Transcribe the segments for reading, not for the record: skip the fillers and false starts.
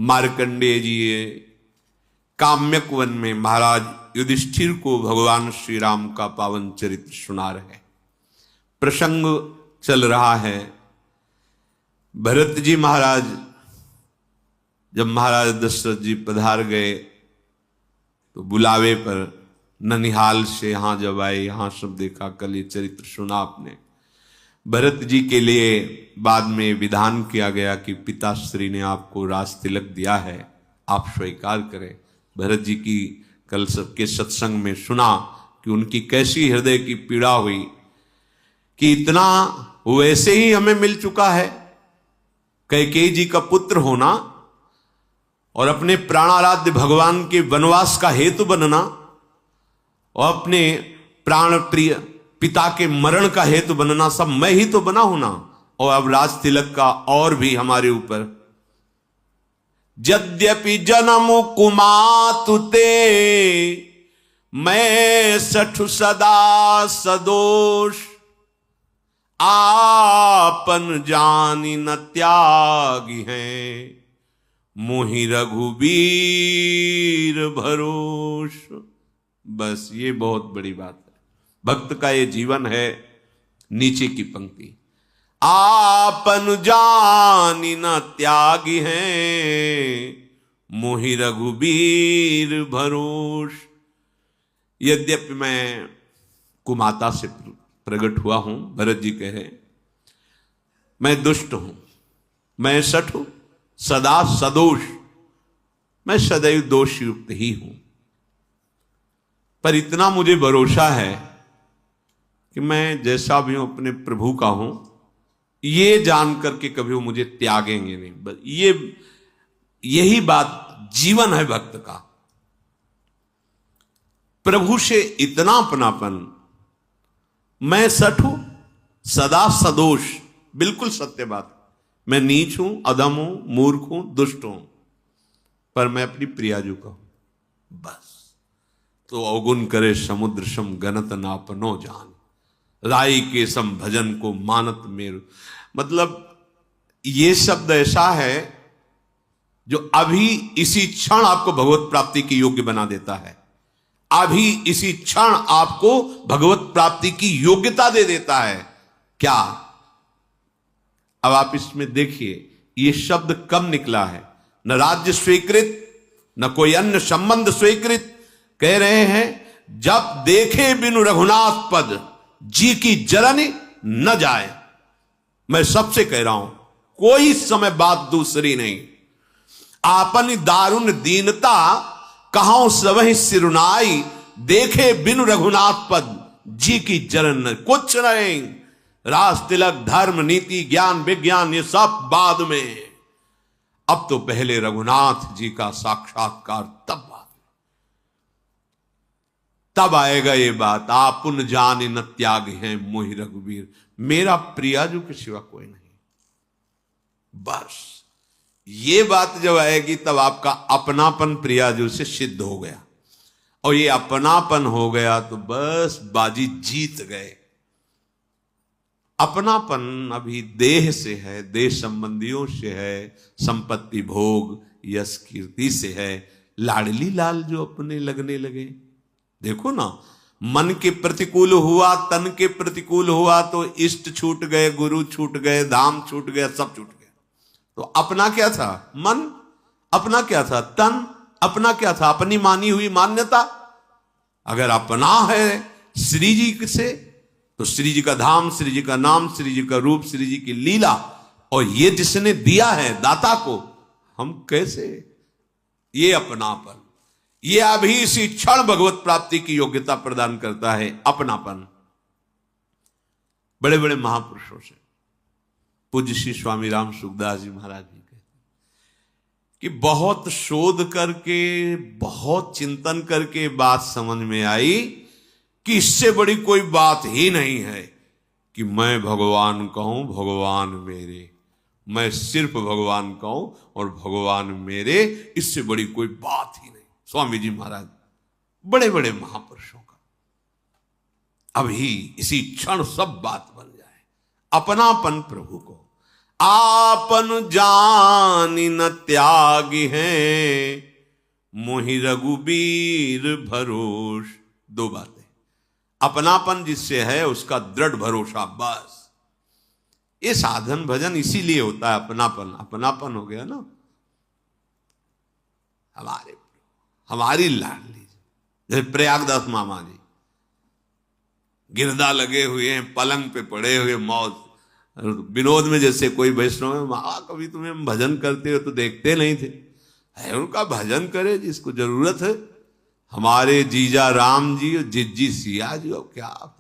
मार्कंडेय जी Kamyaka one में महाराज युधिष्ठिर को भगवान श्री राम का पावन चरित्र सुना रहे। प्रसंग चल रहा है, भरत जी महाराज जब महाराज दशरथ जी पधार गए तो बुलावे पर ननिहाल से यहां जब आए, यहां सब देखा, कल ये चरित्र सुना आपने। भरत जी के लिए बाद में विधान किया गया कि पिताश्री ने आपको राज तिलक दिया है, आप स्वीकार करें। भरत जी की कल सबके सत्संग में सुना कि उनकी कैसी हृदय की पीड़ा हुई कि इतना वैसे ही हमें मिल चुका है, कैकेयी जी का पुत्र होना और अपने प्राणाराध्य भगवान के वनवास का हेतु बनना और अपने प्राण प्रिय पिता के मरण का हेतु बनना, सब मैं ही तो बना हूं ना, और अब राज तिलक का और भी हमारे ऊपर। यद्यपि जन्म कुमातुते मैं सठु सदा सदोष, आपन जानी न त्यागी हैं मोहि रघुबीर भरोष। बस ये बहुत बड़ी बात है, भक्त का ये जीवन है। नीचे की पंक्ति, आपन जानी न त्यागी हैं मोहि रघुबीर भरोष। यद्यपि मैं कुमाता से प्रकट हुआ हूं, भरत जी कह रहे, मैं दुष्ट हूं, मैं सठ हूं, सदा सदोष, मैं सदैव दोष युक्त ही हूं, पर इतना मुझे भरोसा है कि मैं जैसा भी हूं अपने प्रभु का हूं, ये जान करके कभी वो मुझे त्यागेंगे नहीं। बस यही बात जीवन है भक्त का, प्रभु से इतना अपनापन। मैं सठ हूं, सदा सदोष, बिल्कुल सत्य बात। मैं नीच हूं, अधम हूं, मूर्ख हूं, दुष्ट हूं, पर मैं अपनी प्रियाजू का हूं। बस तो अवगुण करे समुद्र सम गनत नापनो जान, राई के सम भजन को मानत मेरु। मतलब ये शब्द ऐसा है जो अभी इसी क्षण आपको भगवत प्राप्ति की योग्य बना देता है, अभी इसी क्षण आपको भगवत प्राप्ति की योग्यता दे देता है। क्या? अब आप इसमें देखिए, ये शब्द कब निकला है? न राज्य स्वीकृत, न कोई अन्य संबंध स्वीकृत। कह रहे हैं जब देखे बिनु रघुनाथ पद जी की जरनी न जाए। मैं सबसे कह रहा हूं, कोई समय बात दूसरी नहीं। आपन दारुण दीनता कहां सबहि सिरुनाई, देखे बिनु रघुनाथ पद जी की जरन न। कुछ नहीं, राज तिलक धर्म नीति ज्ञान विज्ञान ये सब बाद में, अब तो पहले रघुनाथ जी का साक्षात्कार तब आएगा ये बात। आपुन जान न त्याग है मोहि रघुबीर, मेरा प्रियाजू के सिवा कोई नहीं। बस ये बात जब आएगी तब आपका अपनापन प्रियाजू से सिद्ध हो गया, और ये अपनापन हो गया तो बस बाजी जीत गए। अपनापन अभी देह से है, देह संबंधियों से है, संपत्ति भोग यश कीर्ति से है। लाडली लाल जो अपने लगने लगे, देखो ना, मन के प्रतिकूल हुआ, तन के प्रतिकूल हुआ तो इष्ट छूट गए, गुरु छूट गए, धाम छूट गया, सब छूट गया। तो अपना क्या था? मन। अपना क्या था? तन। अपना क्या था? अपनी मानी हुई मान्यता। अगर अपना है श्री जी से तो श्री जी का धाम, श्री जी का नाम, श्री जी का रूप, श्री जी की लीला, और ये जिसने दिया है दाता को, हम कैसे? ये अपनापन, ये अभी इसी क्षण भगवत प्राप्ति की योग्यता प्रदान करता है। अपनापन बड़े बड़े महापुरुषों से, पूज्य श्री स्वामी राम सुखदास जी महाराज जी कहते कि बहुत शोध करके, बहुत चिंतन करके बात समझ में आई कि इससे बड़ी कोई बात ही नहीं है कि मैं भगवान कहूं भगवान मेरे, मैं सिर्फ भगवान कहूं और भगवान मेरे, इससे बड़ी कोई बात ही नहीं। स्वामी जी महाराज बड़े बड़े महापुरुषों का अभी इसी क्षण सब बात बन जाए। अपनापन प्रभु को, आपन जानी न त्यागी हैं, मोहि रघुबीर भरोस। दो बातें, अपनापन जिससे है उसका दृढ़ भरोसा, बस। ये साधन भजन इसीलिए होता है, अपनापन। अपनापन हो गया ना हमारी लाडली, जैसे प्रयागदास मामा जी गिरदा लगे हुए हैं, पलंग पे पड़े हुए, मौज विनोद में। जैसे कोई वैष्णव है, माँ कभी तुम्हें भजन करते हो तो देखते नहीं थे। है उनका भजन करे जिसको जरूरत है। हमारे जीजा राम जी और जिज्जी सिया जी, और क्या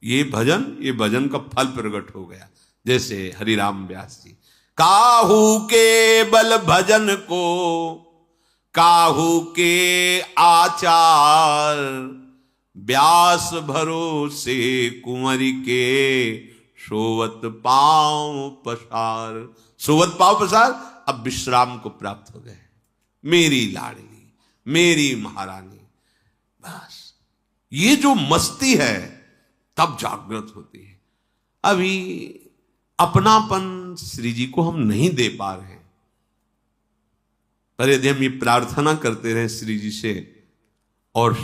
ये भजन का फल प्रकट हो गया। जैसे हरिराम व्यास जी, काहू के बल भजन को काहू के आचार, व्यास भरोसे कुंवरी के सोवत पांव पसार। सोवत पांव पसार, अब विश्राम को प्राप्त हो गए। मेरी लाडली, मेरी महारानी, बस ये जो मस्ती है तब जागृत होती है। अभी अपनापन श्री जी को हम नहीं दे पा रहे हैं, पर यदि हम ये प्रार्थना करते रहे श्री जी से और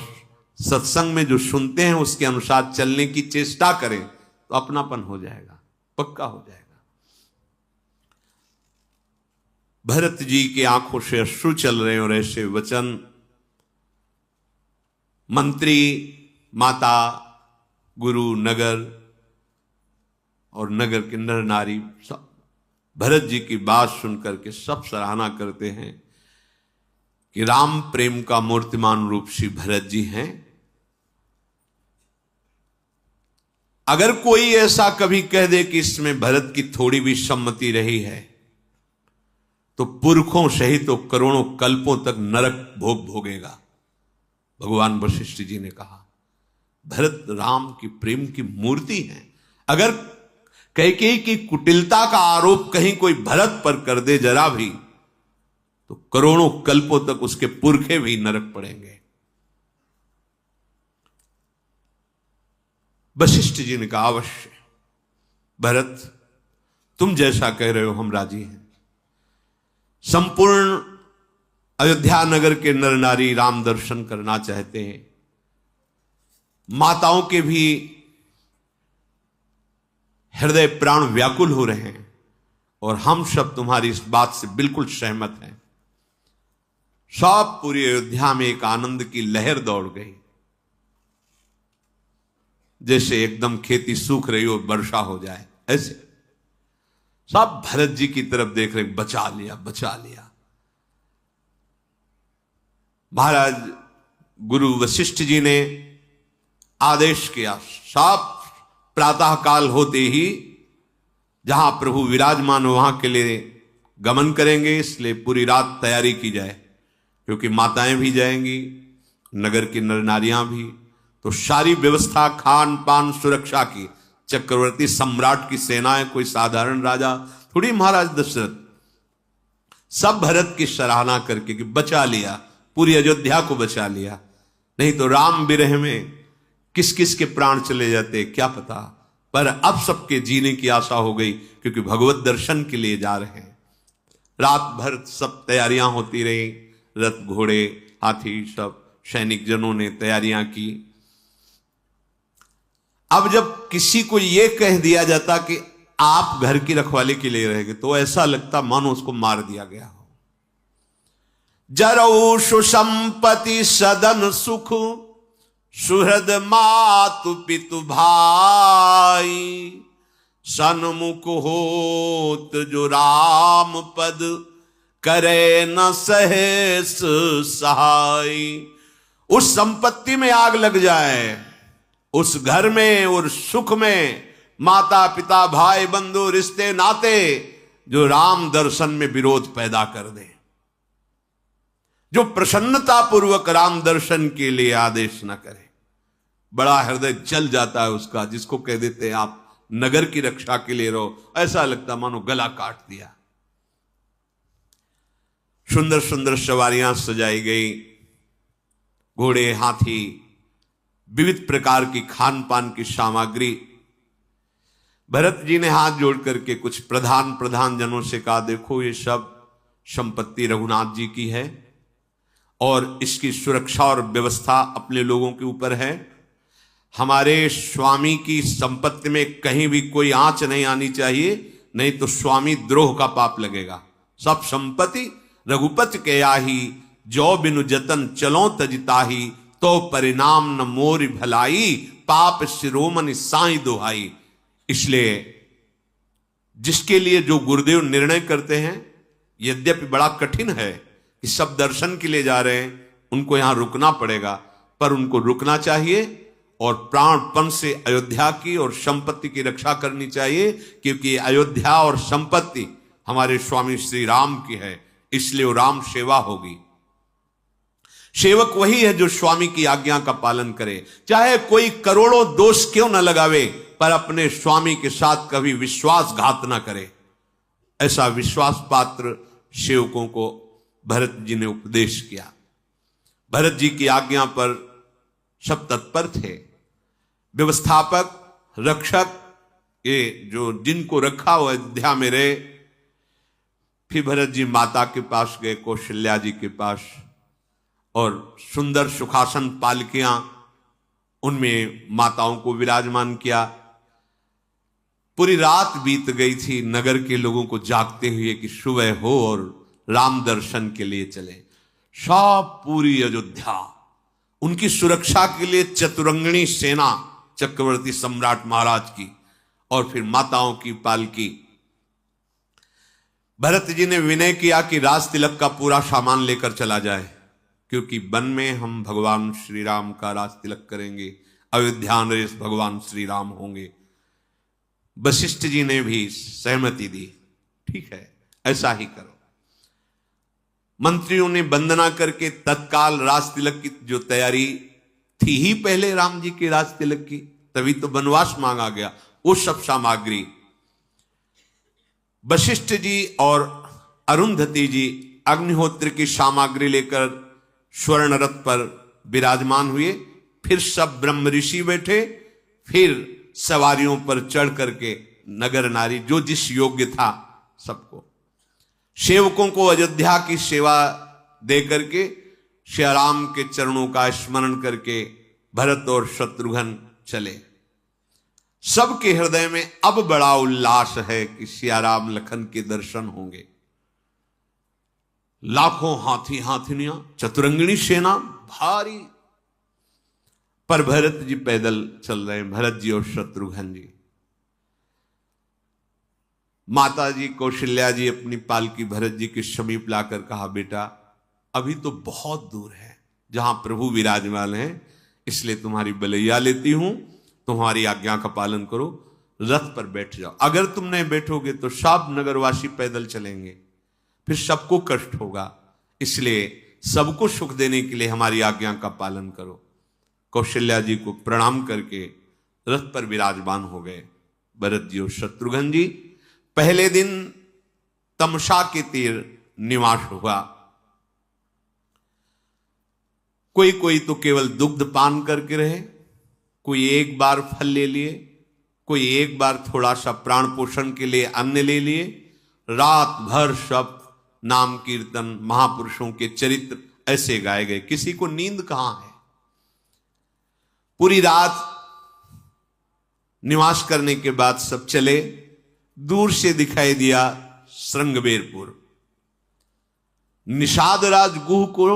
सत्संग में जो सुनते हैं उसके अनुसार चलने की चेष्टा करें तो अपनापन हो जाएगा, पक्का हो जाएगा। भरत जी की आंखों से अश्रु चल रहे हैं और ऐसे वचन मंत्री, माता, गुरु, नगर और नगर के नर नारी सब भरत जी की बात सुनकर के सब सराहना करते हैं कि राम प्रेम का मूर्तिमान रूप श्री भरत जी हैं। अगर कोई ऐसा कभी कह दे कि इसमें भरत की थोड़ी भी सम्मति रही है तो पुरखों सहित तो करोड़ों कल्पों तक नरक भोग भोगेगा। भगवान वशिष्ठ जी ने कहा भरत राम की प्रेम की मूर्ति है। अगर कैकेयी की कुटिलता का आरोप कहीं कोई भरत पर कर दे जरा भी तो करोड़ों कल्पों तक उसके पुरखे भी नरक पड़ेंगे। वशिष्ठ जी ने कहा अवश्य भरत, तुम जैसा कह रहे हो हम राजी हैं। संपूर्ण अयोध्या नगर के नर नारी राम दर्शन करना चाहते हैं। माताओं के भी हृदय प्राण व्याकुल हो रहे हैं और हम सब तुम्हारी इस बात से बिल्कुल सहमत हैं। सब पूरी अयोध्या में एक आनंद की लहर दौड़ गई, जैसे एकदम खेती सूख रही हो, वर्षा हो जाए, ऐसे सब भरत जी की तरफ देख रहे, बचा लिया बचा लिया। महाराज गुरु वशिष्ठ जी ने आदेश किया, सब प्रातः काल होते ही जहां प्रभु विराजमान हो वहां के लिए गमन करेंगे, इसलिए पूरी रात तैयारी की जाए, क्योंकि माताएं भी जाएंगी, नगर की नर नारियां भी। तो सारी व्यवस्था खान पान सुरक्षा की, चक्रवर्ती सम्राट की सेनाएं, कोई साधारण राजा थोड़ी, महाराज दशरथ सब भरत की सराहना करके कि बचा लिया, पूरी अयोध्या को बचा लिया। नहीं तो राम विरह में किस किस के प्राण चले जाते क्या पता। पर अब सबके जीने की आशा हो गई, क्योंकि भगवत दर्शन के लिए जा रहे हैं। रात भर सब तैयारियां होती रही, रथ घोड़े हाथी सब सैनिक जनों ने तैयारियां की। अब जब किसी को यह कह दिया जाता कि आप घर की रखवाली के लिए रहेंगे तो ऐसा लगता मानो उसको मार दिया गया हो। जरऊ सुसंपत्ति सदन सुख, सुहृद मातु पितु भाई, सन्मुख होत जो राम पद, करे न सहेस सहाय। उस संपत्ति में आग लग जाए, उस घर में और सुख में माता पिता भाई बंधु रिश्ते नाते जो राम दर्शन में विरोध पैदा कर दे, जो प्रसन्नता पूर्वक राम दर्शन के लिए आदेश न करे, बड़ा हृदय जल जाता है उसका। जिसको कह देते हैं आप नगर की रक्षा के लिए रहो, ऐसा लगता मानो गला काट दिया। सुंदर सुंदर सवारियां सजाई गई, घोड़े हाथी, विविध प्रकार की खान पान की सामग्री। भरत जी ने हाथ जोड़ करके कुछ प्रधान जनों से कहा, देखो ये सब संपत्ति रघुनाथ जी की है और इसकी सुरक्षा और व्यवस्था अपने लोगों के ऊपर है। हमारे स्वामी की संपत्ति में कहीं भी कोई आंच नहीं आनी चाहिए, नहीं तो स्वामी द्रोह का पाप लगेगा। सब संपत्ति रघुपति के आही, जो बिनु जतन चलो तजताही, तो परिणाम न मोर भलाई, पाप शिरोमणि साई दुहाई। इसलिए जिसके लिए जो गुरुदेव निर्णय करते हैं, यद्यपि बड़ा कठिन है कि सब दर्शन के लिए जा रहे हैं, उनको यहां रुकना पड़ेगा, पर उनको रुकना चाहिए और प्राणपण से अयोध्या की और संपत्ति की रक्षा करनी चाहिए, क्योंकि अयोध्या और संपत्ति हमारे स्वामी श्री राम की है, इसलिए वो राम सेवा होगी। सेवक वही है जो स्वामी की आज्ञा का पालन करे, चाहे कोई करोड़ों दोष क्यों न लगावे, पर अपने स्वामी के साथ कभी विश्वासघात न करे। ऐसा विश्वास पात्र सेवकों को भरत जी ने उपदेश किया। भरत जी की आज्ञा पर सब तत्पर थे। व्यवस्थापक, रक्षक, ये जो जिनको रखा वो अयोध्या में रहे। फिर भरत जी माता के पास गए, कौशल्या जी के पास, और सुंदर सुखासन पालकियां, उनमें माताओं को विराजमान किया। पूरी रात बीत गई थी नगर के लोगों को जागते हुए कि सुबह हो और राम दर्शन के लिए चले। सब पूरी अयोध्या, उनकी सुरक्षा के लिए चतुरंगिणी सेना चक्रवर्ती सम्राट महाराज की, और फिर माताओं की पालकी। भरत जी ने विनय किया कि राज तिलक का पूरा सामान लेकर चला जाए, क्योंकि वन में हम भगवान श्री राम का राज तिलक करेंगे, अयोध्या नरेश भगवान श्री राम होंगे। वशिष्ठ जी ने भी सहमति दी, ठीक है ऐसा ही करो। मंत्रियों ने वंदना करके तत्काल राज तिलक की जो तैयारी थी ही पहले राम जी के राज तिलक की, तभी तो वनवास मांगा गया, वो सब सामग्री वशिष्ठ जी और अरुंधति जी अग्निहोत्र की सामग्री लेकर स्वर्ण रथ पर विराजमान हुए। फिर सब ब्रह्म ऋषि बैठे, फिर सवारियों पर चढ़ करके नगर नारी जो जिस योग्य था सबको, सेवकों को अयोध्या की सेवा दे करके श्री राम के चरणों का स्मरण करके भरत और शत्रुघ्न चले। सबके हृदय में अब बड़ा उल्लास है कि सिया राम लखन के दर्शन होंगे। लाखों हाथी हाथिनियां, चतुरंगिणी सेना भारी, पर भरत जी पैदल चल रहे हैं, भरत जी और शत्रुघ्न जी। माता जी कौशल्या जी अपनी पालकी भरत जी के समीप लाकर कहा, बेटा अभी तो बहुत दूर है जहां प्रभु विराजमान है, इसलिए तुम्हारी बलैया लेती हूं, तुम्हारी आज्ञा का पालन करो, रथ पर बैठ जाओ। अगर तुम नहीं बैठोगे तो सब नगरवासी पैदल चलेंगे, फिर सबको कष्ट होगा, इसलिए सबको सुख देने के लिए हमारी आज्ञा का पालन करो। कौशल्या जी को प्रणाम करके रथ पर विराजमान हो गए भरत जी और शत्रुघ्न जी। पहले दिन तमसा के तीर निवास हुआ। कोई कोई तो केवल दुग्ध पान करके रहे, कोई एक बार फल ले लिए, कोई एक बार थोड़ा सा प्राण पोषण के लिए अन्न ले लिए। रात भर सब नाम कीर्तन, महापुरुषों के चरित्र ऐसे गाए गए, किसी को नींद कहां है। पूरी रात निवास करने के बाद सब चले। दूर से दिखाई दिया श्रृंगबेरपुर। निषाद राज गुह को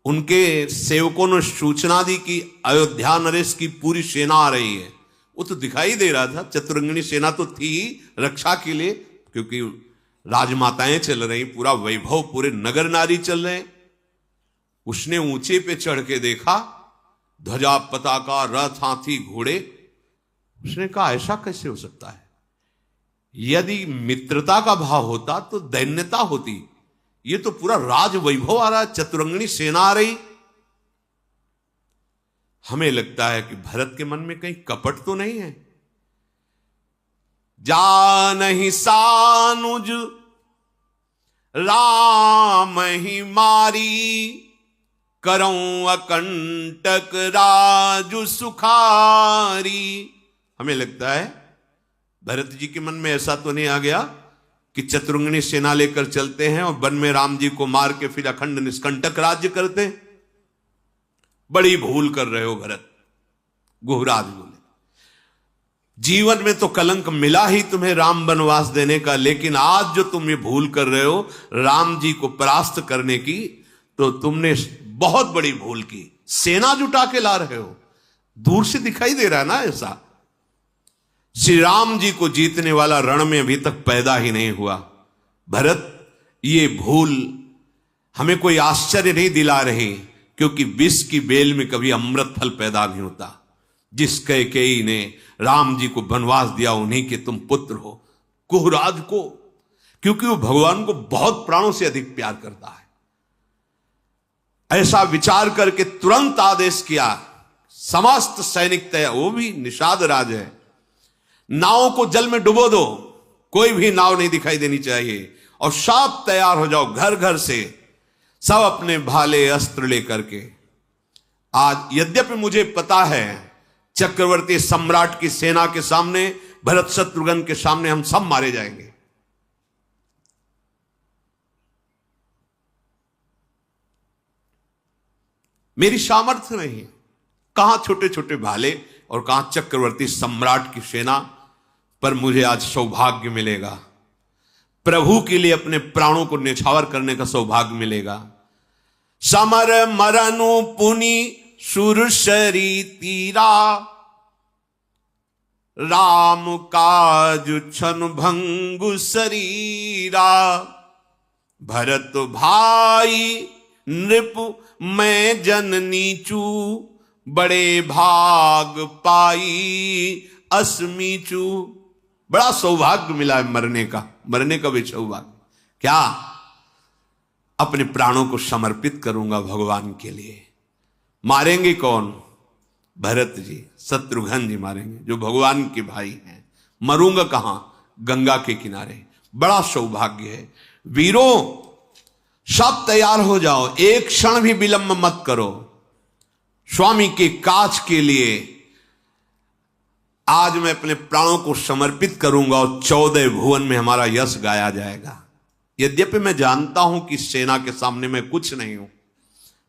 उनके सेवकों ने सूचना दी कि अयोध्या नरेश की पूरी सेना आ रही है। वो तो दिखाई दे रहा था, चतुरंगिणी सेना तो थी ही रक्षा के लिए, क्योंकि राजमाताएं चल रही, पूरा वैभव, पूरे नगर नारी चल रहे। उसने ऊंचे पे चढ़ के देखा, ध्वजा पताका रथ हाथी घोड़े। उसने कहा ऐसा कैसे हो सकता है? यदि मित्रता का भाव होता तो दैन्यता होती, ये तो पूरा राज वैभव आ रहा, चतुरंगिणी सेना आ रही। हमें लगता है कि भरत के मन में कहीं कपट तो नहीं है। जानहि सानुज राम ही मारी, करऊं अकंटक राजु सुखारी। हमें लगता है भरत जी के मन में ऐसा तो नहीं आ गया कि चतुरंगिणी सेना लेकर चलते हैं और वन में राम जी को मार के फिर अखंड निष्कंटक राज्य करते हैं? बड़ी भूल कर रहे हो भरत। गुहराज बोले, जीवन में तो कलंक मिला ही तुम्हें राम वनवास देने का, लेकिन आज जो तुम ये भूल कर रहे हो राम जी को परास्त करने की, तो तुमने बहुत बड़ी भूल की। सेना जुटा के ला रहे हो, दूर से दिखाई दे रहा है ना ऐसा। श्री राम जी को जीतने वाला रण में अभी तक पैदा ही नहीं हुआ। भरत, ये भूल हमें कोई आश्चर्य नहीं दिला रही, क्योंकि विष की बेल में कभी अमृत फल पैदा नहीं होता। जिस कैकेयी ने राम जी को वनवास दिया उन्हीं के तुम पुत्र हो। कुहराज को, क्योंकि वो भगवान को बहुत प्राणों से अधिक प्यार करता है। ऐसा विचार करके तुरंत आदेश किया, समस्त सैनिक तैयार, वो भी निषाद राज है, नावों को जल में डुबो दो, कोई भी नाव नहीं दिखाई देनी चाहिए, और सब तैयार हो जाओ घर घर से, सब अपने भाले अस्त्र लेकर के। आज यद्यपि मुझे पता है चक्रवर्ती सम्राट की सेना के सामने, भरत शत्रुघ्न के सामने हम सब मारे जाएंगे, मेरी सामर्थ्य नहीं है। कहां छोटे छोटे भाले और कहां चक्रवर्ती सम्राट की सेना, पर मुझे आज सौभाग्य मिलेगा, प्रभु के लिए अपने प्राणों को न्यौछावर करने का सौभाग्य मिलेगा। समर मरनु पुनि सुरसरी तीरा, राम काज छन भंगु शरीरा। भरत भाई नृप मैं जननीचू, बड़े भाग पाई अस्मीचू। बड़ा सौभाग्य मिला है मरने का भी सौभाग्य। क्या? अपने प्राणों को समर्पित करूंगा भगवान के लिए। मारेंगे कौन? भरत जी, शत्रुघ्न जी मारेंगे, जो भगवान के भाई हैं। मरूंगा कहां? गंगा के किनारे। बड़ा सौभाग्य है। वीरों, सब तैयार हो जाओ, एक क्षण भी विलंब मत करो। स्वामी के काज के लिए आज मैं अपने प्राणों को समर्पित करूंगा और 14 भुवन में हमारा यश गाया जाएगा। यद्यपि मैं जानता हूं कि सेना के सामने मैं कुछ नहीं हूं,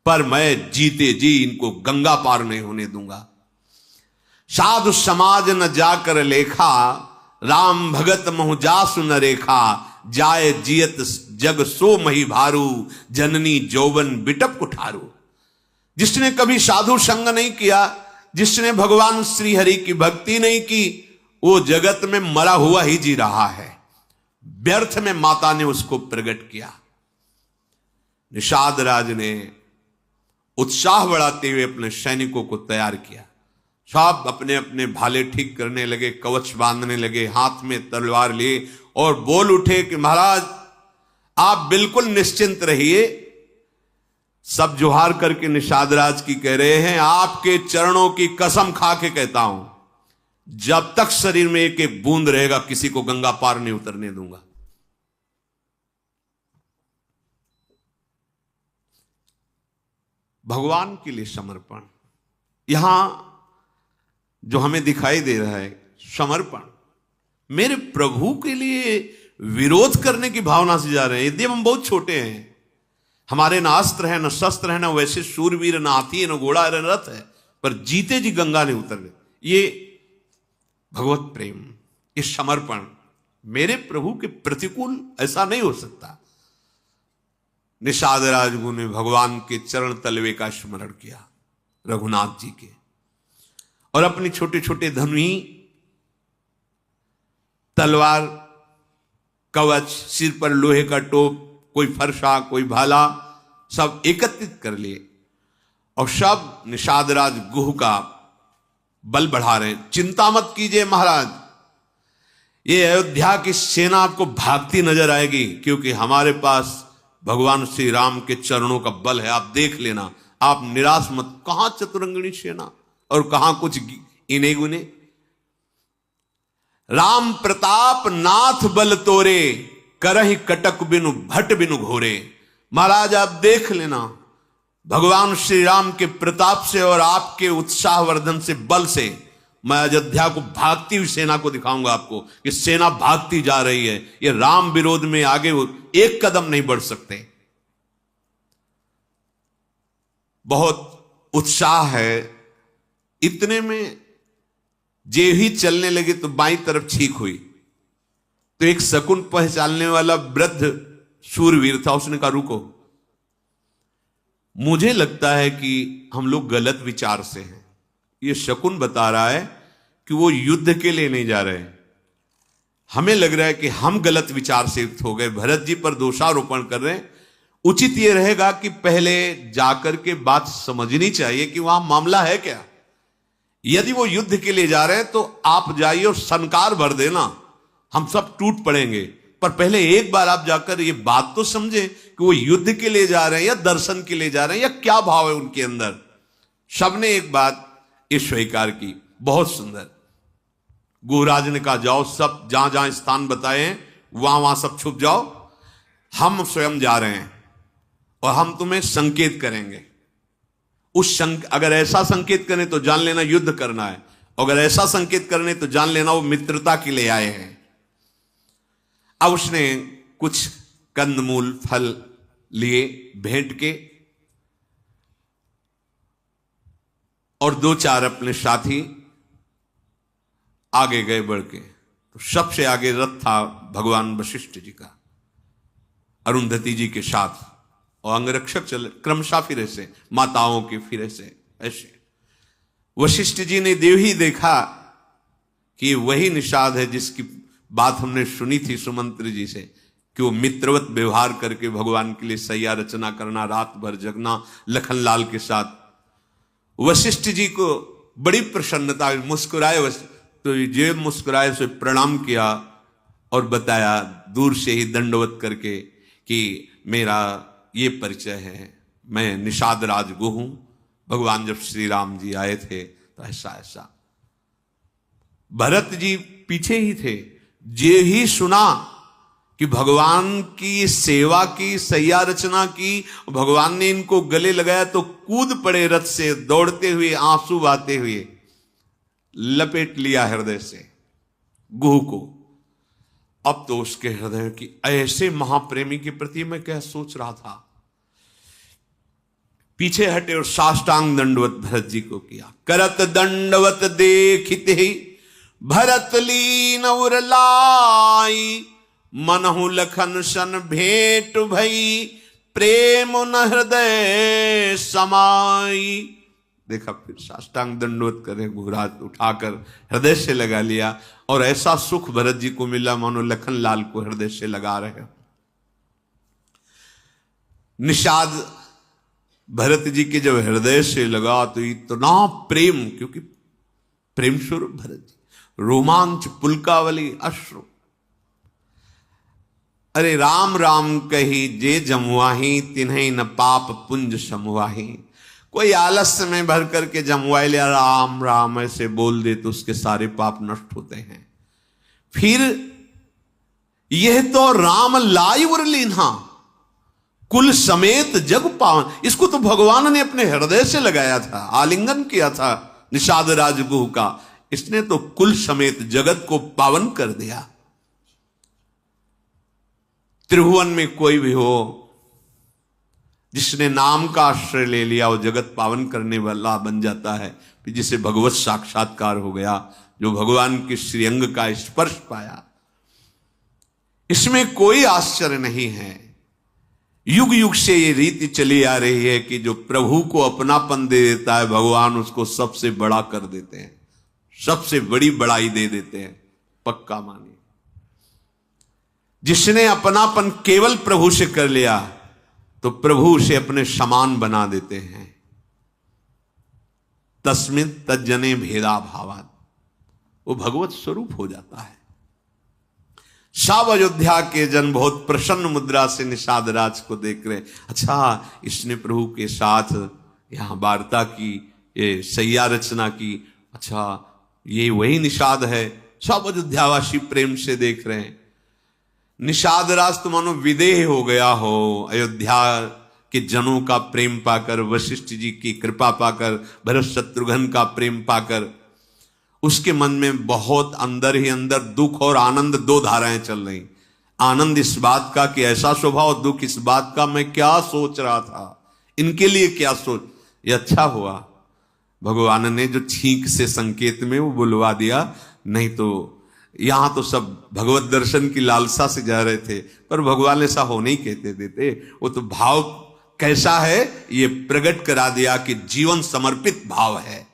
पर मैं जीते जी इनको गंगा पार नहीं होने दूंगा। साधु समाज न जाकर लेखा, राम भगत महु जासु न रेखा। जाय जियत जग सो मही भारू, जननी जौवन बिटप कुठारू। जिसने कभी साधु संग नहीं किया, जिसने भगवान श्री हरि की भक्ति नहीं की, वो जगत में मरा हुआ ही जी रहा है। व्यर्थ में माता ने उसको प्रकट किया। निषाद राज ने उत्साह बढ़ाते हुए अपने सैनिकों को तैयार किया। सब अपने अपने भाले ठीक करने लगे, कवच बांधने लगे, हाथ में तलवार लिए और बोल उठे कि महाराज आप बिल्कुल निश्चिंत रहिए। सब जोहार करके निषाद राज की कह रहे हैं, आपके चरणों की कसम खा के कहता हूं, जब तक शरीर में एक एक बूंद रहेगा किसी को गंगा पार नहीं उतरने दूंगा। भगवान के लिए समर्पण, यहां जो हमें दिखाई दे रहा है समर्पण, मेरे प्रभु के लिए विरोध करने की भावना से जा रहे हैं। यदि हम बहुत छोटे हैं, हमारे न अस्त्र है न शस्त्र है, न वैसे शूरवीर, न हाथी है, न घोड़ा है, न रथ है, पर जीते जी गंगा नहीं उतर गए। ये भगवत प्रेम, ये समर्पण मेरे प्रभु के प्रतिकूल ऐसा नहीं हो सकता। निषाद राजगुरु ने भगवान के चरण तलवे का स्मरण किया, रघुनाथ जी के, और अपनी छोटे छोटे धनुही, तलवार, कवच, सिर पर लोहे का टोप, कोई फरसा, कोई भाला, सब एकत्रित कर लिए और सब निषाद राज गुह का बल बढ़ा रहे हैं। चिंता मत कीजिए महाराज, ये अयोध्या की सेना आपको भागती नजर आएगी, क्योंकि हमारे पास भगवान श्री राम के चरणों का बल है। आप देख लेना, आप निराश मत। कहां चतुरंगिणी सेना और कहां कुछ इने गुने। राम प्रताप नाथ बल तोरे, करहि कटक बिनु भट बिनु घोरे। महाराज आप देख लेना, भगवान श्री राम के प्रताप से और आपके उत्साहवर्धन से, बल से मैं अयोध्या को भागती हुई सेना को दिखाऊंगा आपको कि सेना भागती जा रही है, ये राम विरोध में आगे एक कदम नहीं बढ़ सकते। बहुत उत्साह है। इतने में जे ही चलने लगे तो बाईं तरफ छींक हुई, तो एक शकुन पहचानने वाला वृद्ध शूरवीर था, उसने कहा रुको, मुझे लगता है कि हम लोग गलत विचार से हैं। ये शकुन बता रहा है कि वो युद्ध के लिए नहीं जा रहे हैं, हमें लग रहा है कि हम गलत विचार से युक्त हो गए, भरत जी पर दोषारोपण कर रहे हैं। उचित ये रहेगा कि पहले जाकर के बात समझनी चाहिए कि वहां मामला है क्या। यदि वो युद्ध के लिए जा रहे हैं तो आप जाइए और सनकार भर देना, हम सब टूट पड़ेंगे, पर पहले एक बार आप जाकर ये बात तो समझे कि वो युद्ध के लिए जा रहे हैं या दर्शन के लिए जा रहे हैं या क्या भाव है उनके अंदर। सबने एक बात ये स्वीकार की, बहुत सुंदर। गुहराज ने कहा जाओ सब जहां जहां स्थान बताए हैं वहां वहां सब छुप जाओ, हम स्वयं जा रहे हैं और हम तुम्हें संकेत करेंगे। अगर ऐसा संकेत करें तो जान लेना युद्ध करना है, अगर ऐसा संकेत करने तो जान लेना वो मित्रता के लिए आए हैं। अब उसने कुछ कंदमूल फल लिए भेंट के और दो चार अपने साथी आगे गए बढ़ के। तो सबसे आगे रथ था भगवान वशिष्ठ जी का, अरुंधति जी के साथ, और अंगरक्षक चले क्रमशः फिरे से, माताओं के फिरे से ऐसे। वशिष्ठ जी ने देव ही देखा कि वही निषाद है जिसकी बात हमने सुनी थी सुमंत्र जी से, कि वो मित्रवत व्यवहार करके भगवान के लिए सैया रचना करना, रात भर जगना लखनलाल के साथ। वशिष्ठ जी को बड़ी प्रसन्नता, मुस्कुराए, तो ये मुस्कुराए से प्रणाम किया और बताया दूर से ही दंडवत करके कि मेरा ये परिचय है, मैं निषाद राज गुह हूं, भगवान जब श्री राम जी आए थे तो ऐसा ऐसा। भरत जी पीछे ही थे, जे ही सुना कि भगवान की सेवा की, सैया रचना की, भगवान ने इनको गले लगाया तो कूद पड़े रथ से, दौड़ते हुए, आंसू बहाते हुए, लपेट लिया हृदय से गुह को। अब तो उसके हृदय की ऐसे महाप्रेमी के प्रति मैं क्या सोच रहा था, पीछे हटे और साष्टांग दंडवत भरत जी को किया। करत दंडवत देखिते ही भरत लीन उर लाई, मनहु लखन सन भेंट भई, प्रेम न हृदय समाई। देखा, फिर साष्टांग दंडवत करे, घुरात उठाकर हृदय से लगा लिया, और ऐसा सुख भरत जी को मिला मानो लखन लाल को हृदय से लगा रहे हो। निषाद भरत जी के जब हृदय से लगा तो इतना प्रेम, क्योंकि प्रेम स्वरूप भरत जी, रोमांच, पुलकावली, अश्रु। अरे राम राम कही जे जमुआही, तिन्हीं न पाप पुंज समुआही। कोई आलस्य में भर करके जमुआई लिया, राम राम ऐसे बोल दे तो उसके सारे पाप नष्ट होते हैं। फिर यह तो राम लाई उर लीन्हा, कुल समेत जग पावन। इसको तो भगवान ने अपने हृदय से लगाया था, आलिंगन किया था निषाद राजगुह का, इसने तो कुल समेत जगत को पावन कर दिया। त्रिभुवन में कोई भी हो जिसने नाम का आश्रय ले लिया, वो जगत पावन करने वाला बन जाता है, जिसे भगवत साक्षात्कार हो गया, जो भगवान के श्रीअंग का स्पर्श पाया। इसमें कोई आश्चर्य नहीं है, युग युग से ये रीति चली आ रही है कि जो प्रभु को अपनापन दे देता है भगवान उसको सबसे बड़ा कर देते हैं, सबसे बड़ी बड़ाई दे देते हैं। पक्का मानिए, जिसने अपनापन केवल प्रभु से कर लिया तो प्रभु उसे अपने समान बना देते हैं। तस्मिन् तज्जने भेदा भावात्, वो भगवत स्वरूप हो जाता है। सब अयोध्या के जन बहुत प्रसन्न मुद्रा से निषाद राज को देख रहे, अच्छा इसने प्रभु के साथ यहां वार्ता की, ये सैया रचना की, अच्छा ये वही निषाद है। सब अयोध्यावासी प्रेम से देख रहे हैं। निषाद राज तो मानो विदेह हो गया हो, अयोध्या के जनों का प्रेम पाकर, वशिष्ठ जी की कृपा पाकर, भरत शत्रुघ्न का प्रेम पाकर, उसके मन में बहुत अंदर ही अंदर दुख और आनंद दो धाराएं चल रही। आनंद इस बात का कि ऐसा स्वभाव, दुख इस बात का मैं क्या सोच रहा था, इनके लिए क्या सोच। ये अच्छा हुआ भगवान ने जो छींक से संकेत में वो बुलवा दिया, नहीं तो यहां तो सब भगवत दर्शन की लालसा से जा रहे थे, पर भगवान ऐसा होने ही कहते देते। वो तो भाव कैसा है ये प्रकट करा दिया कि जीवन समर्पित भाव है।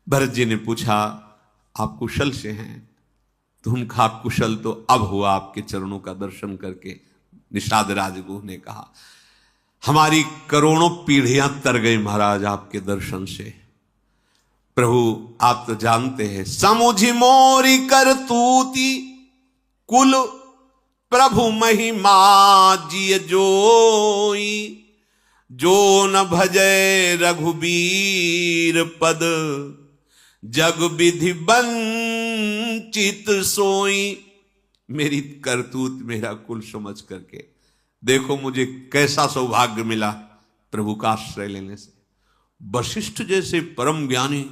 भरत जी ने पूछा आप कुशल से हैं? तुम खा कुशल तो अब हुआ आपके चरणों का दर्शन करके। निषाद राजगुह ने कहा हमारी करोड़ों पीढ़ियां तर गई महाराज आपके दर्शन से। प्रभु आप तो जानते हैं समुझी मोरी करतूती कुल प्रभु महिमा जिय जोई, जो न भजय रघुबीर पद जग विधि वंचित सोई। मेरी करतूत मेरा कुल समझ करके देखो मुझे कैसा सौभाग्य मिला प्रभु का आश्रय लेने से। वशिष्ठ जैसे परम ज्ञानी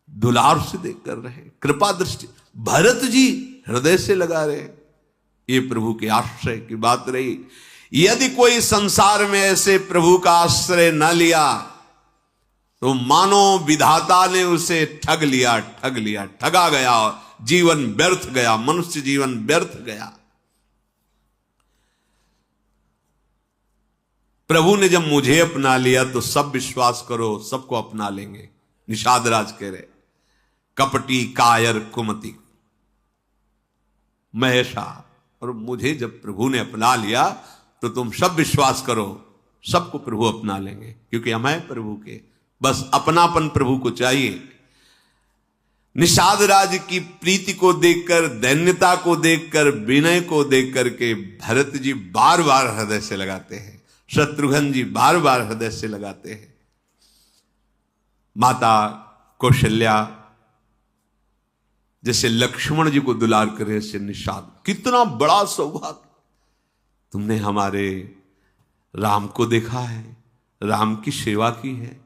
दुलार से देख कर रहे, कृपा दृष्टि, भरत जी हृदय से लगा रहे, ये प्रभु के आश्रय की बात रही। यदि कोई संसार में ऐसे प्रभु का आश्रय न लिया तो मानो विधाता ने उसे ठग लिया, ठगा गया, जीवन व्यर्थ गया, मनुष्य जीवन व्यर्थ गया। प्रभु ने जब मुझे अपना लिया तो सब विश्वास करो सबको अपना लेंगे। निषाद राज कह रहे कपटी कायर कुमति महेशा, और मुझे जब प्रभु ने अपना लिया तो तुम सब विश्वास करो सबको प्रभु अपना लेंगे, क्योंकि हम हैं प्रभु के, बस अपनापन प्रभु को चाहिए। निषाद राज की प्रीति को देखकर, दैन्यता को देखकर, विनय को देख करके भरत जी बार बार हृदय से लगाते हैं, शत्रुघ्न जी बार बार हृदय से लगाते हैं। माता कौशल्या जैसे लक्ष्मण जी को दुलार करे से निषाद, कितना बड़ा सौभाग्य। तुमने हमारे राम को देखा है, राम की सेवा की है,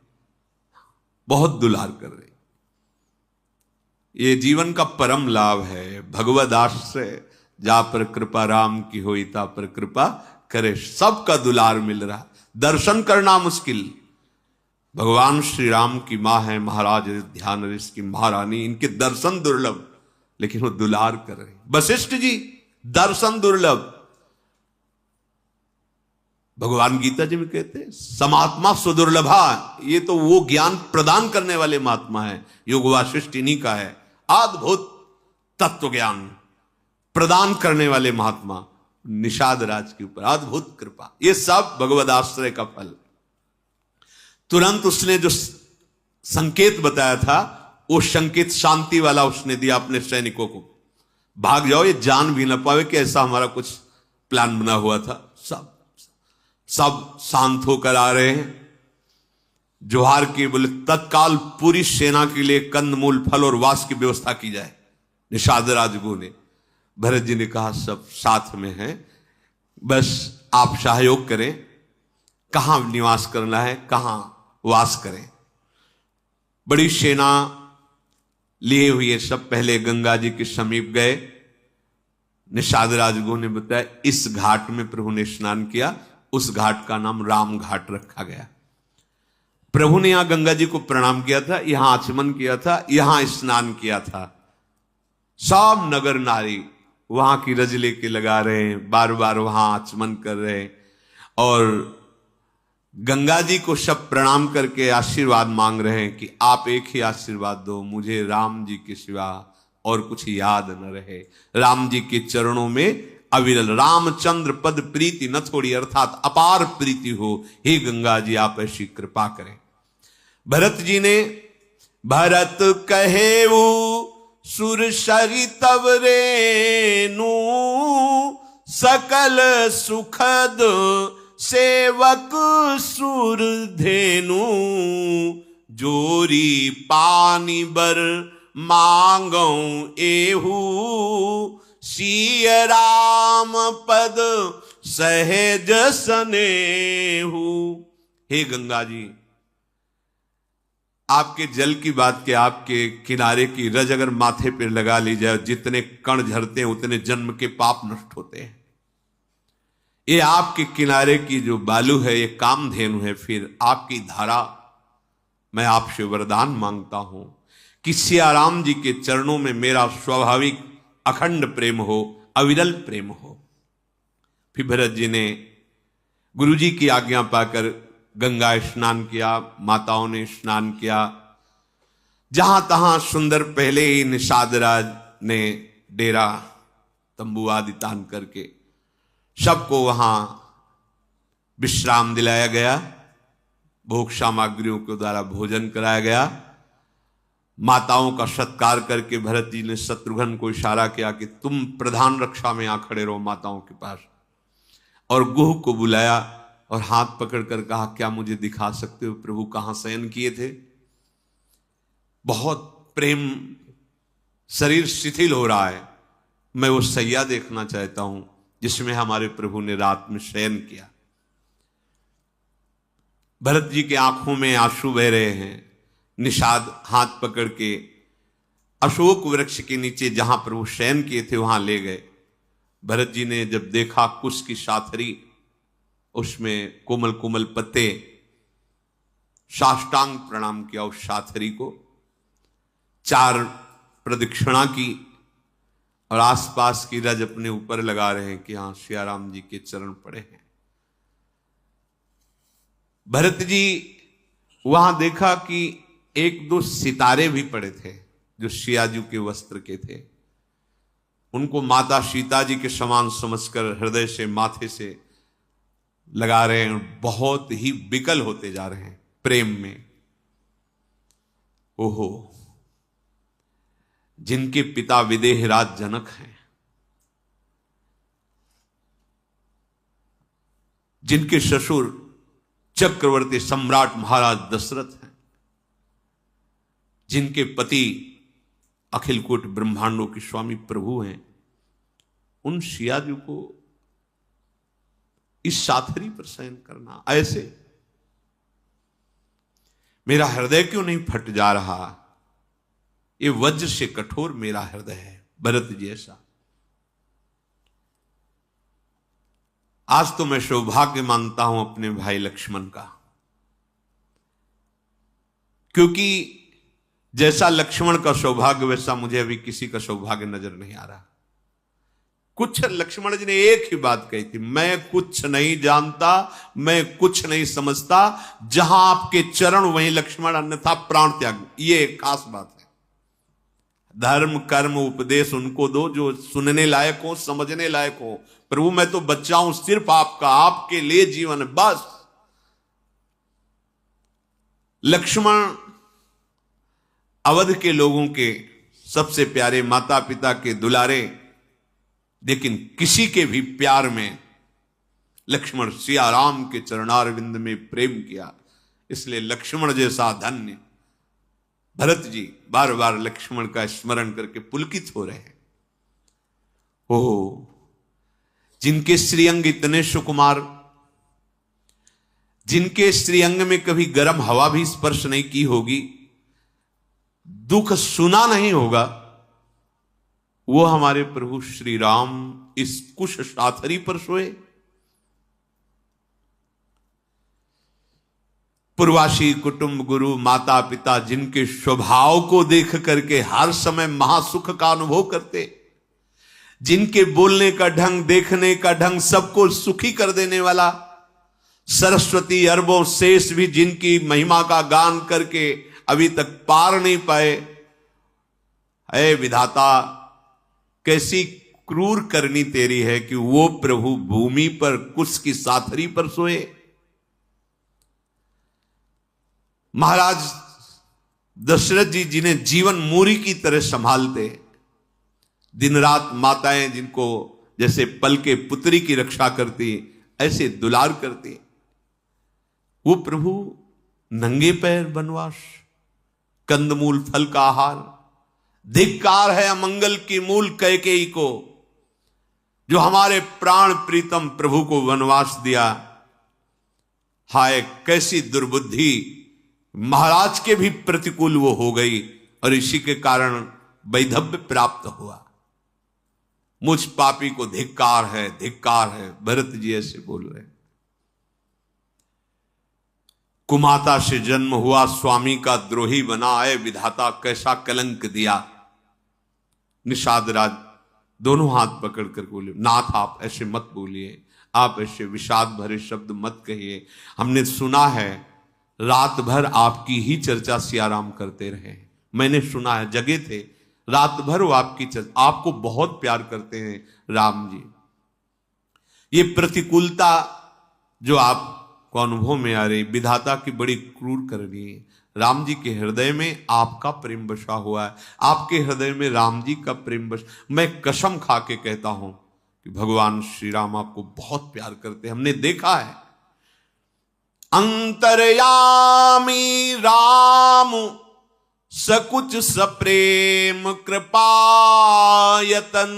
बहुत दुलार कर रहे। ये जीवन का परम लाभ है, भगवद आश्रय जा पर कृपा राम की होई ता पर कृपा करे। सबका दुलार मिल रहा, दर्शन करना मुश्किल। भगवान श्री राम की मां है महाराज ध्यान ऋषि की महारानी, इनके दर्शन दुर्लभ, लेकिन वो दुलार कर रहे। वशिष्ठ जी दर्शन दुर्लभ। भगवान गीता जी में कहते हैं समात्मा सुदुर्लभा, ये तो वो ज्ञान प्रदान करने वाले महात्मा है। योग वासिष्ठ इन्हीं का है, अद्भुत तत्व ज्ञान प्रदान करने वाले महात्मा निषाद राज के ऊपर अद्भुत कृपा। ये सब भगवद आश्रय का फल। तुरंत उसने जो संकेत बताया था वो संकेत शांति वाला उसने दिया अपने सैनिकों को, भाग जाओ, ये जान भी ना पावे कि ऐसा हमारा कुछ प्लान बना हुआ था। सब शांत होकर आ रहे हैं, जोहार की बोले तत्काल पूरी सेना के लिए कंदमूल फल और वास की व्यवस्था की जाए। निषाद राजगुरु ने, भरत जी ने कहा सब साथ में हैं, बस आप सहयोग करें, कहां निवास करना है, कहां वास करें। बड़ी सेना लिए हुए सब पहले गंगा जी के समीप गए। निषाद राजगुरु ने बताया इस घाट में प्रभु ने स्नान किया, उस घाट का नाम राम घाट रखा गया। प्रभु ने यहां गंगा जी को प्रणाम किया था, यहां आचमन किया था, यहां स्नान किया था। सब नगर नारी वहां की रज लेके लगा रहे हैं, बार बार वहां आचमन कर रहे हैं, और गंगा जी को सब प्रणाम करके आशीर्वाद मांग रहे हैं कि आप एक ही आशीर्वाद दो, मुझे राम जी के सिवा और कुछ याद न रहे। राम जी के चरणों में अविरल रामचंद्र पद प्रीति न थोड़ी, अर्थात अपार प्रीति हो। हे गंगा जी आप ऐसी कृपा करें। भरत जी ने, भरत कहेऊ सुर सरितव रेनु, सकल सुखद सेवक सुर धेनु, जोरी पानी बर मांगौ एहू, सिय राम पद सहज सनेहू। हे गंगा जी, आपके जल की बात के आपके किनारे की रज अगर माथे पर लगा ली जाए, जितने कण झरते हैं उतने जन्म के पाप नष्ट होते हैं। ये आपके किनारे की जो बालू है ये कामधेनु है। फिर आपकी धारा, मैं आपसे वरदान मांगता हूं कि सियाराम जी के चरणों में मेरा स्वाभाविक अखंड प्रेम हो, अविरल प्रेम हो। फिर भरत जी ने गुरु जी की आज्ञा पाकर गंगा स्नान किया, माताओं ने स्नान किया। जहां तहां सुंदर पहले ही निषाद राज ने डेरा तंबू आदि तान करके सबको वहां विश्राम दिलाया गया। भोग सामग्रियों के द्वारा भोजन कराया गया। माताओं का सत्कार करके भरत जी ने शत्रुघ्न को इशारा किया कि तुम प्रधान रक्षा में यहां खड़े रहो माताओं के पास, और गुह को बुलाया और हाथ पकड़कर कहा, क्या मुझे दिखा सकते हो प्रभु कहां शयन किए थे? बहुत प्रेम, शरीर शिथिल हो रहा है, मैं वो सैया देखना चाहता हूं जिसमें हमारे प्रभु ने रात में शयन किया। भरत जी के आंखों में आंसू बह रहे हैं। निषाद हाथ पकड़ के अशोक वृक्ष के नीचे जहां प्रभु शयन किए थे वहां ले गए। भरत जी ने जब देखा कुश की साथरी, उसमें कोमल कोमल पत्ते, साष्टांग प्रणाम किया उस साथरी को, 4 प्रदक्षिणा की और आसपास की रज अपने ऊपर लगा रहे हैं कि हां सियाराम जी के चरण पड़े हैं। भरत जी वहां देखा कि 1-2 सितारे भी पड़े थे जो सियाजू के वस्त्र के थे। उनको माता सीता जी के समान समझकर हृदय से, माथे से लगा रहे हैं। बहुत ही विकल होते जा रहे हैं प्रेम में। ओहो, जिनके पिता विदेहराज जनक हैं, जिनके ससुर चक्रवर्ती सम्राट महाराज दशरथ हैं, जिनके पति अखिल कोटि ब्रह्मांडों के स्वामी प्रभु हैं, उन सियाजू को इस साथरी पर शयन करना, ऐसे मेरा हृदय क्यों नहीं फट जा रहा? ये वज्र से कठोर मेरा हृदय है भरत जी ऐसा। आज तो मैं सौभाग्य मानता हूं अपने भाई लक्ष्मण का, क्योंकि जैसा लक्ष्मण का सौभाग्य वैसा मुझे अभी किसी का सौभाग्य नजर नहीं आ रहा। कुछ लक्ष्मण जी ने एक ही बात कही थी, मैं कुछ नहीं जानता, मैं कुछ नहीं समझता, जहां आपके चरण वहीं लक्ष्मण, अन्यथा प्राण त्याग। ये एक खास बात है। धर्म कर्म उपदेश उनको दो जो सुनने लायक हो, समझने लायक हो। प्रभु मैं तो बच्चा हूं सिर्फ आपका, आपके लिए जीवन है बस। लक्ष्मण अवध के लोगों के सबसे प्यारे, माता पिता के दुलारे, लेकिन किसी के भी प्यार में लक्ष्मण सियाराम के चरणारविंद में प्रेम किया। इसलिए लक्ष्मण जैसा धन्य भरत जी बार बार लक्ष्मण का स्मरण करके पुलकित हो रहे हैं। ओह, जिनके श्रीअंग इतने सुकुमार, जिनके श्रीअंग में कभी गर्म हवा भी स्पर्श नहीं की होगी, दुख सुना नहीं होगा, वो हमारे प्रभु श्री राम इस कुश साथरी पर सोए। पूर्वासी कुटुंब, गुरु, माता पिता, जिनके स्वभाव को देख करके हर समय महासुख का अनुभव करते, जिनके बोलने का ढंग, देखने का ढंग सबको सुखी कर देने वाला, सरस्वती अरबों शेष भी जिनकी महिमा का गान करके अभी तक पार नहीं पाए। ऐ विधाता, कैसी क्रूर करनी तेरी है कि वो प्रभु भूमि पर कुश की साथरी पर सोए। महाराज दशरथ जी जिन्हें जीवन मूरी की तरह संभालते, दिन रात माताएं जिनको जैसे पल के पुत्री की रक्षा करती, ऐसे दुलार करती, वो प्रभु नंगे पैर वनवास, कंदमूल फल का आहार। धिक्कार है अमंगल की मूल कैकेयी को, जो हमारे प्राण प्रीतम प्रभु को वनवास दिया। हाय कैसी दुर्बुद्धि, महाराज के भी प्रतिकूल वो हो गई और इसी के कारण वैधव्य प्राप्त हुआ। मुझ पापी को धिक्कार है, धिक्कार है, भरत जी ऐसे बोल रहे। कुमाता से जन्म हुआ, स्वामी का द्रोही बना, आए विधाता कैसा कलंक दिया। निषाद राज दोनों हाथ पकड़ कर बोले, नाथ आप ऐसे मत बोलिए, आप ऐसे विषाद भरे शब्द मत कहिए। हमने सुना है रात भर आपकी ही चर्चा सियाराम करते रहे। मैंने सुना है, जगे थे रात भर वो आपकी चर्चा, आपको बहुत प्यार करते हैं राम जी। ये प्रतिकूलता जो आपको अनुभव में आ रही, विधाता की बड़ी क्रूर करनी है। राम जी के हृदय में आपका प्रेम बसा हुआ है, आपके हृदय में राम जी का प्रेम बस। मैं कसम खा के कहता हूं कि भगवान श्री राम आपको बहुत प्यार करते हैं, हमने देखा है। अंतर्यामी राम सकुच सप्रेम कृपायतन,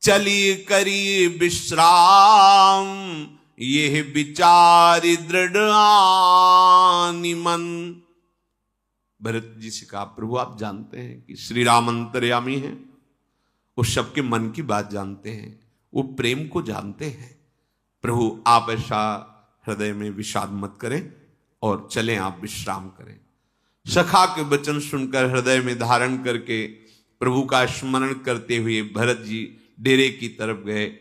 चली करी विश्राम ये विचारी दृढ़ आनि मन। भरत जी से कहा, प्रभु आप जानते हैं कि श्री राम अंतर्यामी हैं, वो सबके मन की बात जानते हैं, वो प्रेम को जानते हैं। प्रभु आप ऐसा हृदय में विषाद मत करें और चलें, आप विश्राम करें। सखा के वचन सुनकर हृदय में धारण करके प्रभु का स्मरण करते हुए भरत जी डेरे की तरफ गए।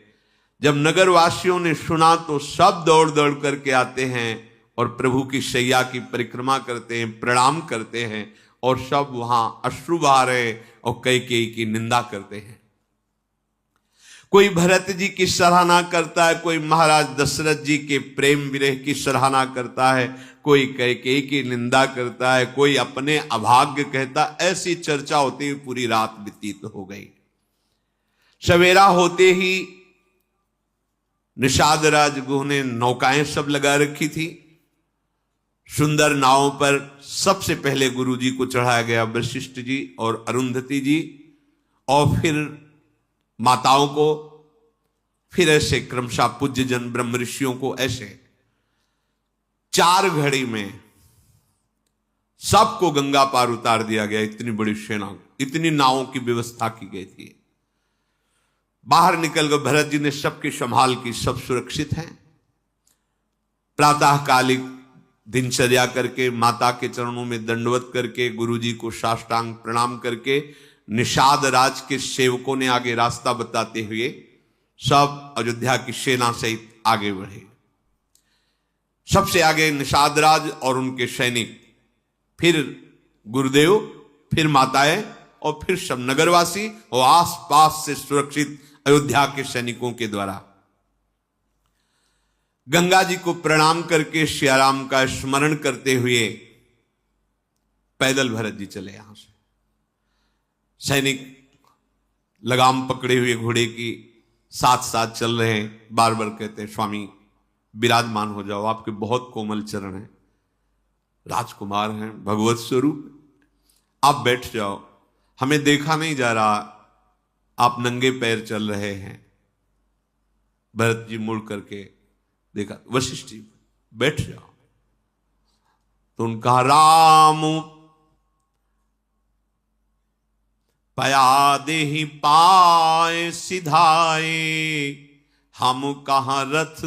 जब नगरवासियों ने सुना तो सब दौड़ दौड़ करके आते हैं और प्रभु की शैया की परिक्रमा करते हैं, प्रणाम करते हैं और सब वहां अश्रु बहा रहे और कैकेयी की निंदा करते हैं। कोई भरत जी की सराहना करता है, कोई महाराज दशरथ जी के प्रेम विरह की सराहना करता है, कोई कैकेयी की निंदा करता है, कोई अपने अभाग्य कहता। ऐसी चर्चा होती हुई पूरी रात व्यतीत हो गई। सवेरा होते ही निषाद राजगुह ने नौकाएं सब लगा रखी थी। सुंदर नावों पर सबसे पहले गुरु जी को चढ़ाया गया, वशिष्ठ जी और अरुंधति जी, और फिर माताओं को, फिर ऐसे क्रमशः पूज्य जन ब्रह्म ऋषियों को। ऐसे 4 घड़ी में सबको गंगा पार उतार दिया गया। इतनी बड़ी सेना, इतनी नावों की व्यवस्था की गई थी। बाहर निकल गए, भरत जी ने सबकी संभाल की, सब सुरक्षित हैं। प्रातःकालिक दिनचर्या करके, माता के चरणों में दंडवत करके, गुरु जी को साष्टांग प्रणाम करके, निषाद राज के सेवकों ने आगे रास्ता बताते हुए सब अयोध्या की सेना सहित आगे बढ़े। सबसे आगे निषाद राज और उनके सैनिक, फिर गुरुदेव, फिर माताएं और फिर सब नगरवासी और आसपास से सुरक्षित अयोध्या के सैनिकों के द्वारा। गंगा जी को प्रणाम करके सियाराम का स्मरण करते हुए पैदल भरत जी चले। यहां से सैनिक लगाम पकड़े हुए घोड़े की साथ साथ चल रहे हैं। बार बार कहते हैं, स्वामी विराजमान हो जाओ, आपके बहुत कोमल चरण हैं, राजकुमार हैं, भगवत स्वरूप, आप बैठ जाओ, हमें देखा नहीं जा रहा, आप नंगे पैर चल रहे हैं। भरत जी मुड़ करके देखा, वशिष्ठ जी बैठ जाओ। तो उनका राम पया देहि पाए सिधाए, हम कहां रथ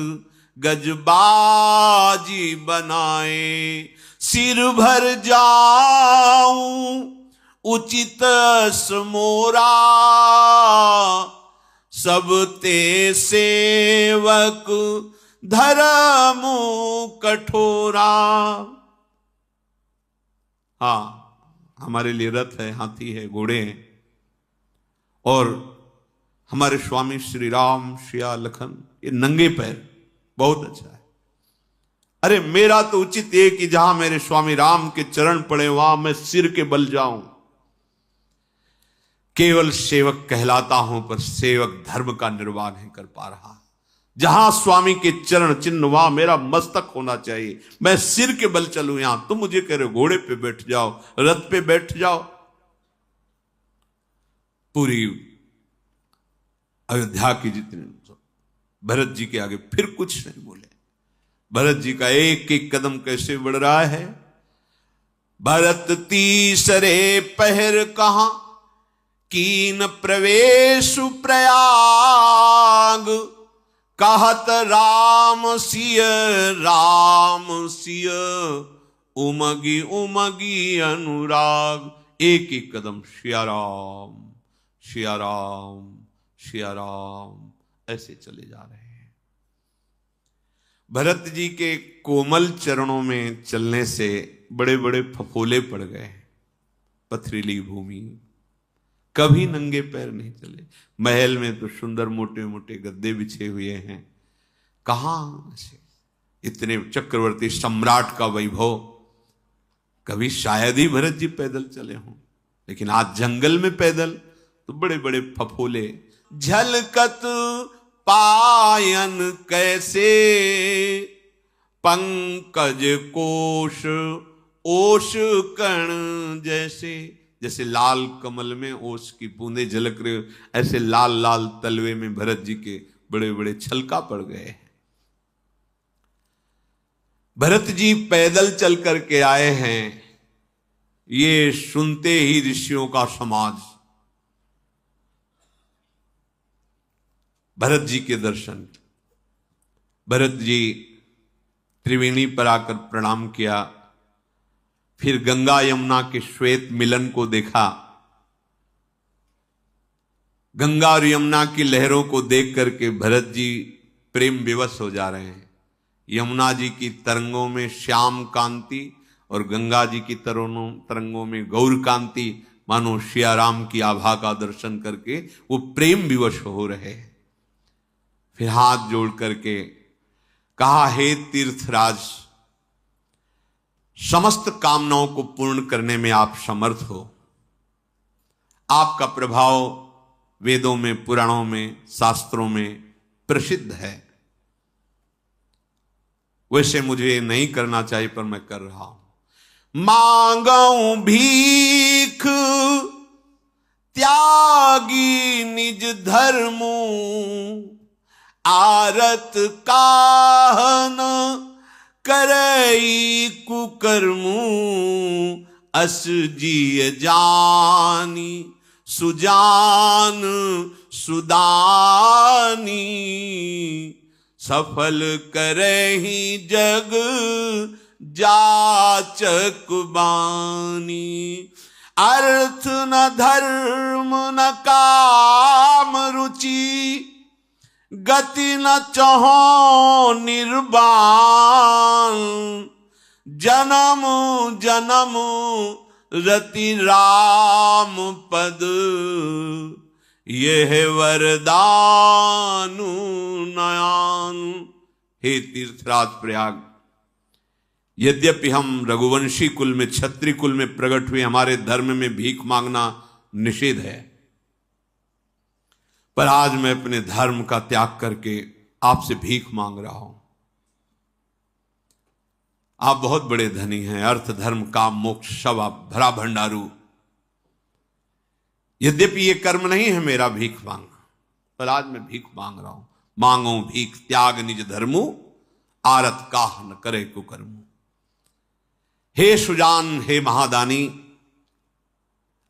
गजबाजी बनाए, सिर भर जाऊं उचित समोरा, सब ते सेवक धर्म कठोरा। हाँ, हमारे लिए रथ है, हाथी है, घोड़े हैं, और हमारे स्वामी श्री राम, श्रिया लखन, ये नंगे पैर, बहुत अच्छा है। अरे मेरा तो उचित है कि जहां मेरे स्वामी राम के चरण पड़े वहां मैं सिर के बल जाऊं। केवल सेवक कहलाता हूं पर सेवक धर्म का निर्वाह नहीं कर पा रहा। जहां स्वामी के चरण चिन्ह वहां मेरा मस्तक होना चाहिए, मैं सिर के बल चलूं। यहां तुम मुझे कह रहे हो घोड़े पे बैठ जाओ, रथ पे बैठ जाओ। पूरी अयोध्या की जितने भरत जी के आगे फिर कुछ नहीं बोले। भरत जी का एक एक कदम कैसे बढ़ रहा है, भरत तीसरे पहर कहाँ कीन प्रवेश प्रयाग, कहत राम सिय उमगी उमगी अनुराग। एक एक कदम सिया राम सिया राम सिया राम ऐसे चले जा रहे हैं। भरत जी के कोमल चरणों में चलने से बड़े बड़े फफोले पड़ गए। पथरीली भूमि, कभी नंगे पैर नहीं चले। महल में तो सुंदर मोटे मोटे गद्दे बिछे हुए हैं, कहां से इतने चक्रवर्ती सम्राट का वैभव। कभी शायद ही भरत जी पैदल चले हों, लेकिन आज जंगल में पैदल तो बड़े बड़े फफोले। झलकत पायन कैसे पंकज कोश ओश कण जैसे, जैसे लाल कमल में ओस की बूंदे झलक रहे हो, ऐसे लाल लाल तलवे में भरत जी के बड़े बड़े छलका पड़ गए हैं। भरत जी पैदल चल करके आए हैं, ये सुनते ही ऋषियों का समाज भरत जी के दर्शन। भरत जी त्रिवेणी पर आकर प्रणाम किया, फिर गंगा यमुना के श्वेत मिलन को देखा। गंगा और यमुना की लहरों को देख करके भरत जी प्रेम विवश हो जा रहे हैं। यमुना जी की तरंगों में श्याम कांति और गंगा जी की तरंगों में गौर कांति, मानो सिया राम की आभा का दर्शन करके वो प्रेम विवश हो रहे हैं। फिर हाथ जोड़ करके कहा, हे तीर्थराज, समस्त कामनाओं को पूर्ण करने में आप समर्थ हो। आपका प्रभाव वेदों में, पुराणों में, शास्त्रों में प्रसिद्ध है। वैसे मुझे नहीं करना चाहिए पर मैं कर रहा हूं। मांगू भीख त्यागी निज धर्मू, आरत काहन करई कुकर्मू, अस जिय जानी सुजान सुदानी, सफल करही जग जाचक बानी। अर्थ न धर्म न काम रुचि, गति न चहो निर्वाण, जन्म जन्म रति राम पद, यह वरदानु नयान। हे तीर्थराज प्रयाग, यद्यपि हम रघुवंशी कुल में, क्षत्रिय कुल में प्रकट हुए, हमारे धर्म में भीख मांगना निषेध है, पर आज मैं अपने धर्म का त्याग करके आपसे भीख मांग रहा हूं। आप बहुत बड़े धनी हैं, अर्थ धर्म काम मोक्ष सब आप भरा भंडारू। यद्यपि ये कर्म नहीं है मेरा भीख मांगना, पर आज मैं भीख मांग रहा हूं। मांगो भीख त्याग निज धर्मु, आरत काह न करे कुकर्मु। हे सुजान, हे महादानी,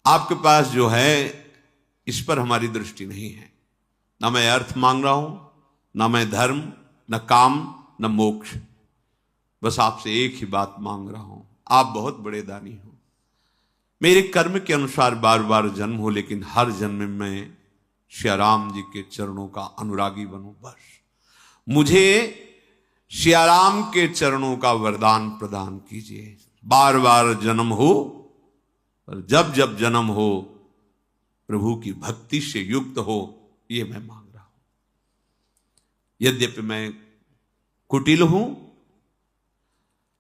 आपके पास जो है इस पर हमारी दृष्टि नहीं है। ना मैं अर्थ मांग रहा हूं, ना मैं धर्म, न काम, न मोक्ष। बस आपसे एक ही बात मांग रहा हूं, आप बहुत बड़े दानी हो। मेरे कर्म के अनुसार बार बार जन्म हो, लेकिन हर जन्म में मैं श्री राम जी के चरणों का अनुरागी बनूं। बस मुझे श्री राम के चरणों का वरदान प्रदान कीजिए। बार बार जन्म हो, पर जब जब जन्म हो प्रभु की भक्ति से युक्त हो, ये मैं मांग रहा हूं। यद्यपि मैं कुटिल हूं,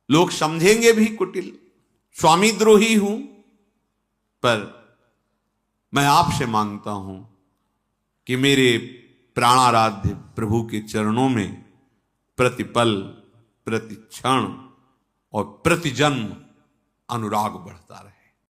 लोग समझेंगे भी कुटिल, स्वामी द्रोही हूं, पर मैं आपसे मांगता हूं कि मेरे प्राणाराध्य प्रभु के चरणों में प्रतिपल, प्रति क्षण और प्रति जन्म अनुराग बढ़ता रहे।